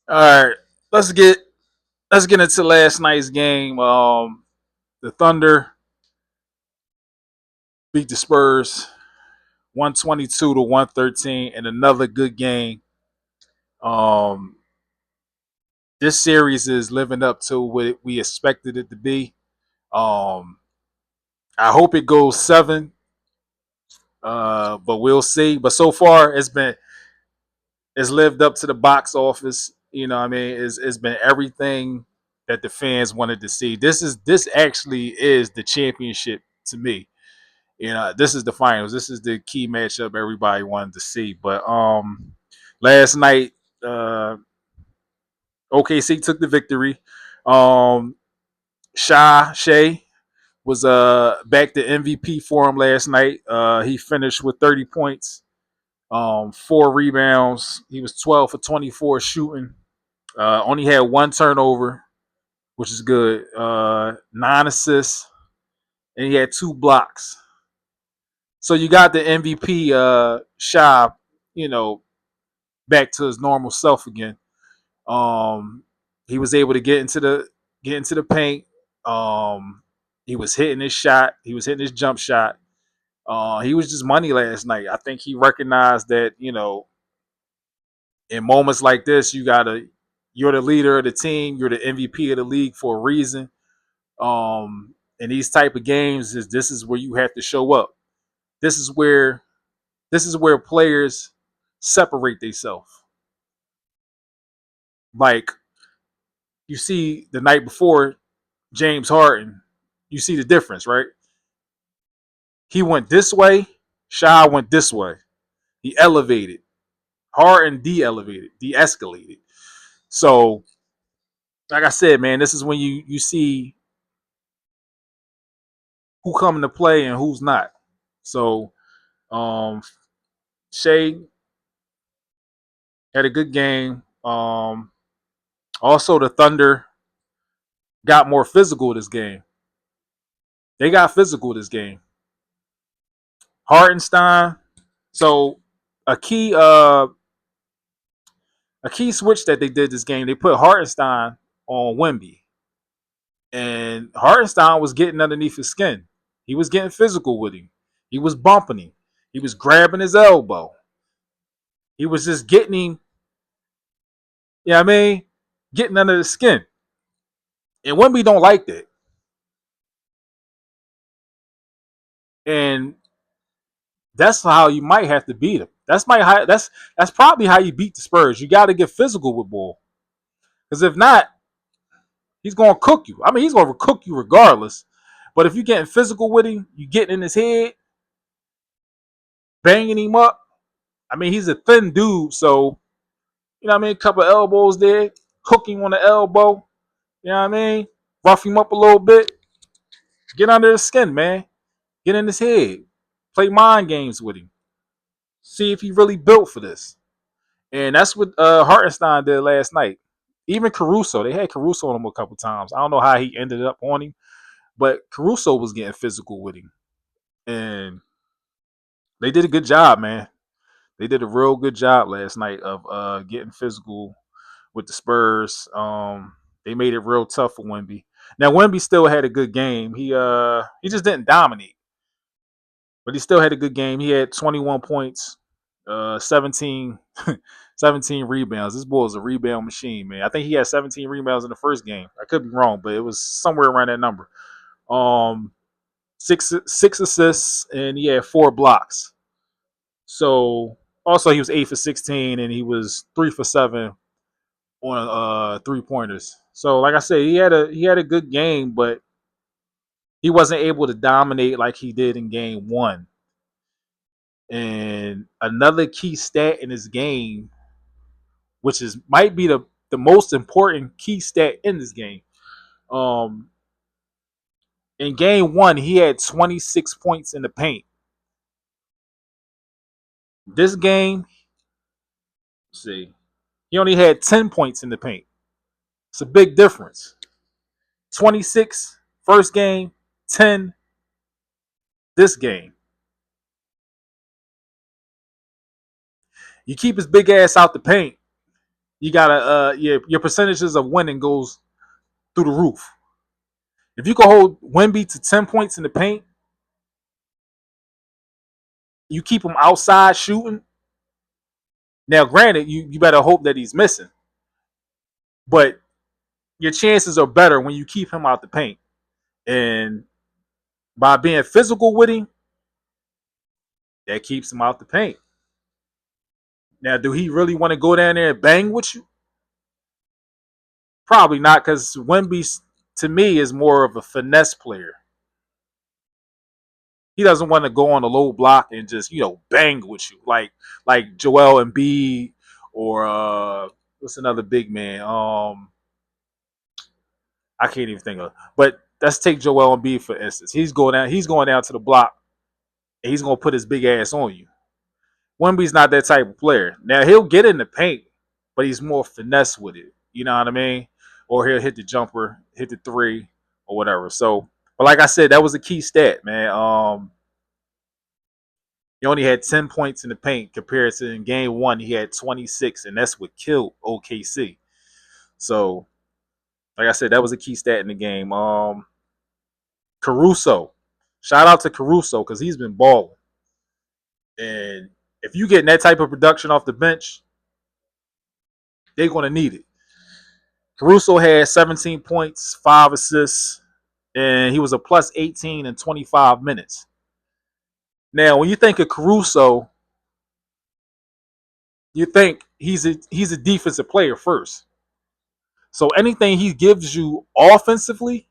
All right, let's get let's get into last night's game. The Thunder beat the Spurs 122 to 113 in another good game. Um, this series is living up to what we expected it to be. Um, I hope it goes seven, but we'll see. But so far, it's lived up to the box office. You know, what I mean, it's been everything that the fans wanted to see. This actually is the championship to me. You know, this is the finals. This is the key matchup everybody wanted to see. But last night, uh, OKC took the victory. Um, Shai was back to MVP for him last night. He finished with 30 points, 4 rebounds. He was 12 for 24 shooting. Only had one turnover, which is good. 9 assists, and he had 2 blocks. So you got the MVP Shai, you know, back to his normal self again. Um, he was able to get into the paint. Um, he was hitting his shot. He was hitting his jump shot. He was just money last night. I think he recognized that in moments like this, you're the leader of the team. You're the MVP of the league for a reason. In these type of games, this is where you have to show up. This is where players separate themselves. Like you see the night before James Harden, you see the difference, right? He went this way, Shai went this way. He elevated. Harden de-elevated, de-escalated. So, like I said, man, this is when you see who coming to play and who's not. So, um, Shea had a good game. Also, the Thunder got more physical this game. They got physical this game. Hartenstein. So a key uh a key switch that they did this game, they put Hartenstein on Wemby. And Hartenstein was getting underneath his skin. He was getting physical with him. He was bumping him. He was grabbing his elbow. He was just getting him, you know what I mean? Getting under the skin. And Wemby don't like that. And that's how you might have to beat him. That's probably how you beat the Spurs. You got to get physical with Bull. Because if not, he's gonna cook you. I mean, he's gonna cook you regardless. But if you're getting physical with him, you getting in his head, banging him up. I mean, he's a thin dude, so you know what I mean. A couple of elbows there, hook him on the elbow. You know what I mean? Rough him up a little bit. Get under his skin, man. Get in his head. Play mind games with him. See if he really built for this. And that's what Hartenstein did last night. Even Caruso, they had Caruso on him a couple times. I don't know how he ended up on him, but Caruso was getting physical with him. And they did a good job, man. They did a real good job last night of getting physical with the Spurs. They made it real tough for Wemby. Now Wemby still had a good game. He just didn't dominate, but he still had a good game. He had 21 points, 17 17 rebounds. This boy is a rebound machine, man. I think he had 17 rebounds in the first game. I could be wrong, but it was somewhere around that number. Um, six assists and he had 4 blocks. So also he was 8 for 16 and he was 3 for 7 on 3 pointers. So like I said, he had a good game, but he wasn't able to dominate like he did in game one. And another key stat in his game, which is might be the most important key stat in this game. Um, in game one, he had 26 points in the paint. This game, let's see, he only had 10 points in the paint. It's a big difference. 26 first game, 10 this game. You keep his big ass out the paint, You gotta your percentages of winning goes through the roof. If you can hold Wemby to 10 points in the paint, you keep him outside shooting. Now, granted, you better hope that he's missing, but your chances are better when you keep him out the paint. And by being physical with him, that keeps him out the paint. Now, do he really want to go down there and bang with you? Probably not, because Wemby, to me, is more of a finesse player. He doesn't want to go on a low block and just bang with you like Joel Embiid or what's another big man? I can't even think of. But let's take Joel Embiid for instance. He's going down. He's going down to the block and he's gonna put his big ass on you. Wemby's not that type of player. Now he'll get in the paint, but he's more finesse with it. You know what I mean? Or he'll hit the jumper, hit the three, or whatever. So, but like I said, that was a key stat, man. He only had 10 points in the paint compared to in game one, he had 26, and that's what killed OKC. So, like I said, that was a key stat in the game. Caruso. Shout out to Caruso because he's been balling. And if you get that type of production off the bench, they're going to need it. Caruso had 17 points, 5 assists, and he was a plus 18 in 25 minutes. Now, when you think of Caruso, you think he's a defensive player first. So anything he gives you offensively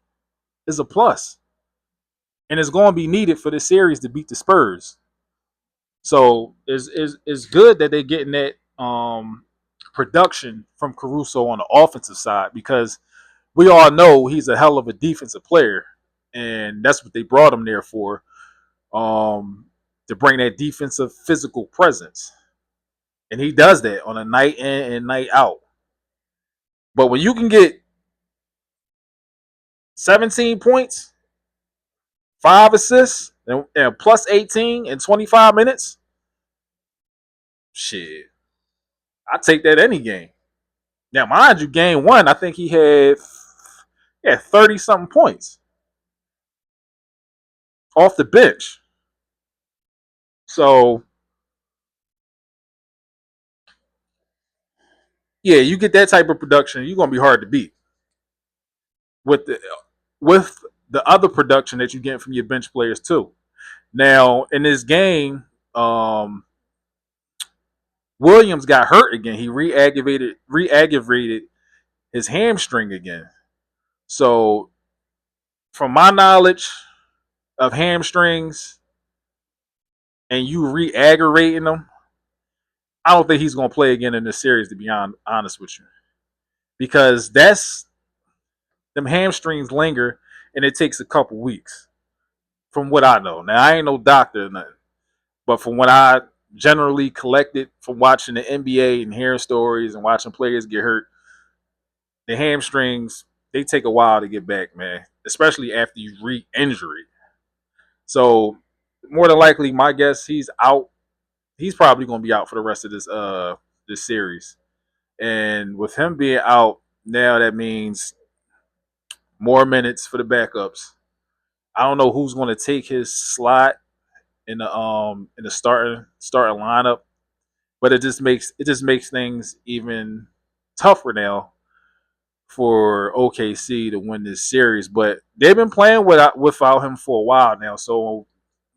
is a plus. And it's going to be needed for this series to beat the Spurs. So it's good that they're getting that production from Caruso on the offensive side because we all know he's a hell of a defensive player. And that's what they brought him there for, to bring that defensive physical presence. And he does that on a night in and night out. But when you can get 17 points, 5 assists, and plus 18 in 25 minutes, shit, I take that any game. Now, mind you, game one, I think he had 30 something points off the bench. So, yeah, you get that type of production, you're gonna be hard to beat with the other production that you get from your bench players too. Now, in this game, Williams got hurt again. He re-aggravated his hamstring again. So, from my knowledge of hamstrings and you re-aggravating them, I don't think he's going to play again in this series, to be honest with you. Because them hamstrings linger and it takes a couple weeks, from what I know. Now, I ain't no doctor or nothing, but from what I generally collected from watching the NBA and hearing stories and watching players get hurt, the hamstrings, they take a while to get back, man, especially after you re-injure it. So, more than likely, my guess, he's out. He's probably going to be out for the rest of this series. And with him being out now, that means more minutes for the backups. I don't know who's going to take his slot in the starting lineup, but it just makes things even tougher now for OKC to win this series. But they've been playing without him for a while now, so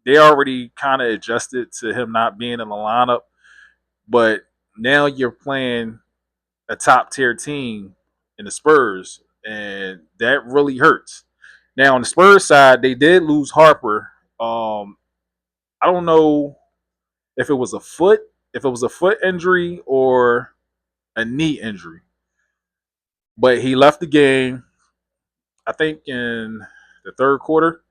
they already kind of adjusted to him not being in the lineup. But now you're playing a top tier team in the Spurs, and that really hurts. Now on the Spurs side, they did lose Harper. I don't know if it was a foot injury or a knee injury, but he left the game. I think in the third quarter.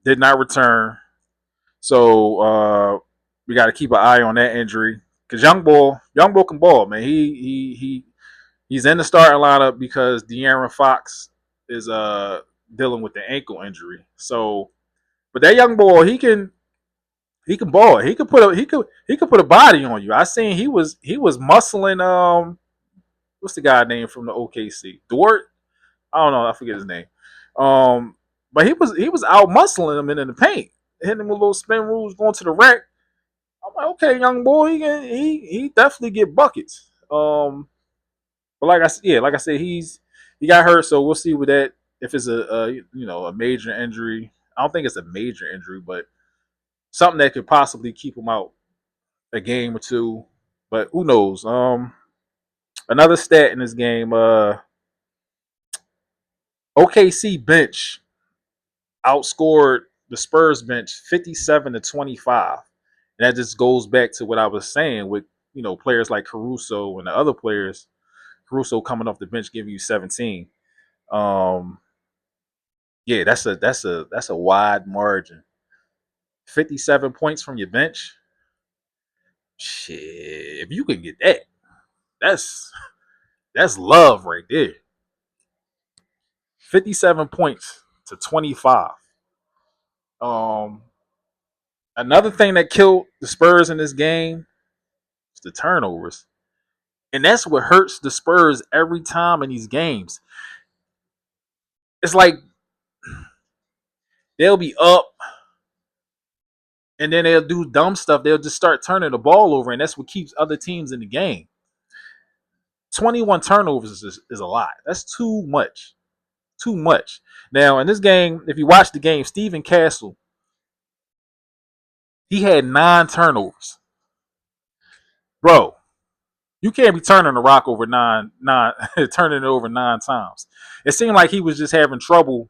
Did not return, so we got to keep an eye on that injury because young boy can ball, man. He's in the starting lineup because De'Aaron Fox is dealing with the ankle injury. So, but that young boy, He can ball. He could put a body on you. I seen he was muscling what's the guy name from the OKC? Dort? I don't know. I forget his name. Um, but he was out muscling him in the paint, hitting him with little spin moves, going to the rack. I'm like, okay, young boy, he definitely get buckets. But like I said, he got hurt, so we'll see with that if it's a major injury. I don't think it's a major injury, but something that could possibly keep him out a game or two. But who knows? Another stat in this game, OKC bench outscored the Spurs bench 57-25. And that just goes back to what I was saying with players like Caruso and the other players. Caruso coming off the bench giving you 17. Um, yeah, that's a wide margin. 57 points from your bench. Shit, if you can get that, that's that's love right there. 57 points to 25. Um, Another thing that killed the Spurs in this game is the turnovers. And that's what hurts the Spurs every time in these games. It's like they'll be up and then they'll do dumb stuff. They'll just start turning the ball over, and that's what keeps other teams in the game. 21 turnovers is a lot. That's too much. Too much. Now, in this game, if you watch the game, Steven Castle, he had 9 turnovers. Bro, you can't be turning the rock over turning it over 9 times. It seemed like he was just having trouble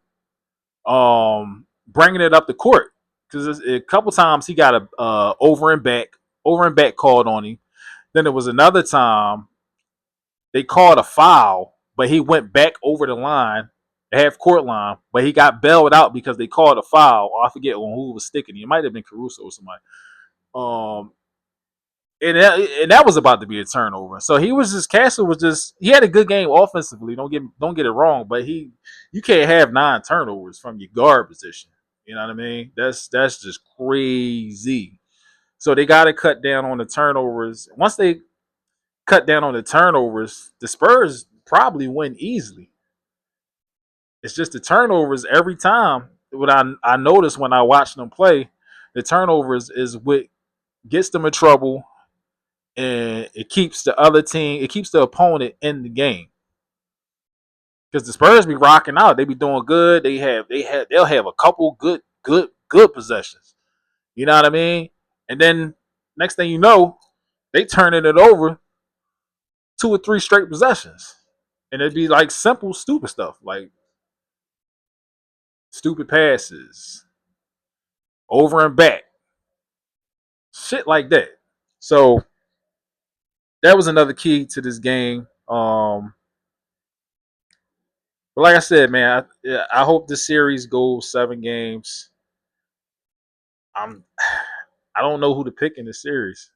bringing it up the court because a couple times he got a over and back called on him. Then there was another time they called a foul, but he went back over the line, the half court line, but he got bailed out because they called a foul. I forget who was sticking. It might have been Caruso or somebody. Um, and that was about to be a turnover. So Castle was just he had a good game offensively. Don't get it wrong, but you can't have 9 turnovers from your guard position. You know what I mean? That's just crazy. So they got to cut down on the turnovers. Once they cut down on the turnovers, the Spurs probably win easily. It's just the turnovers every time. What I noticed when I watched them play, the turnovers is what gets them in trouble, and it keeps it keeps the opponent in the game. Because the Spurs be rocking out, they be doing good. They'll have a couple good possessions. You know what I mean? And then next thing you know, they turning it over 2 or 3 straight possessions, and it'd be like simple, stupid stuff like stupid passes, over and back, shit like that. So that was another key to this game. But like I said, man, I hope this series goes 7 games. I'm I don't know who to pick in this series.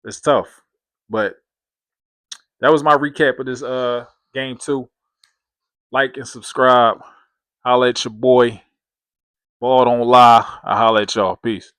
It's tough, but that was my recap of this game 2. Like and subscribe. Holla at your boy. Ball don't lie. I holla at y'all. Peace.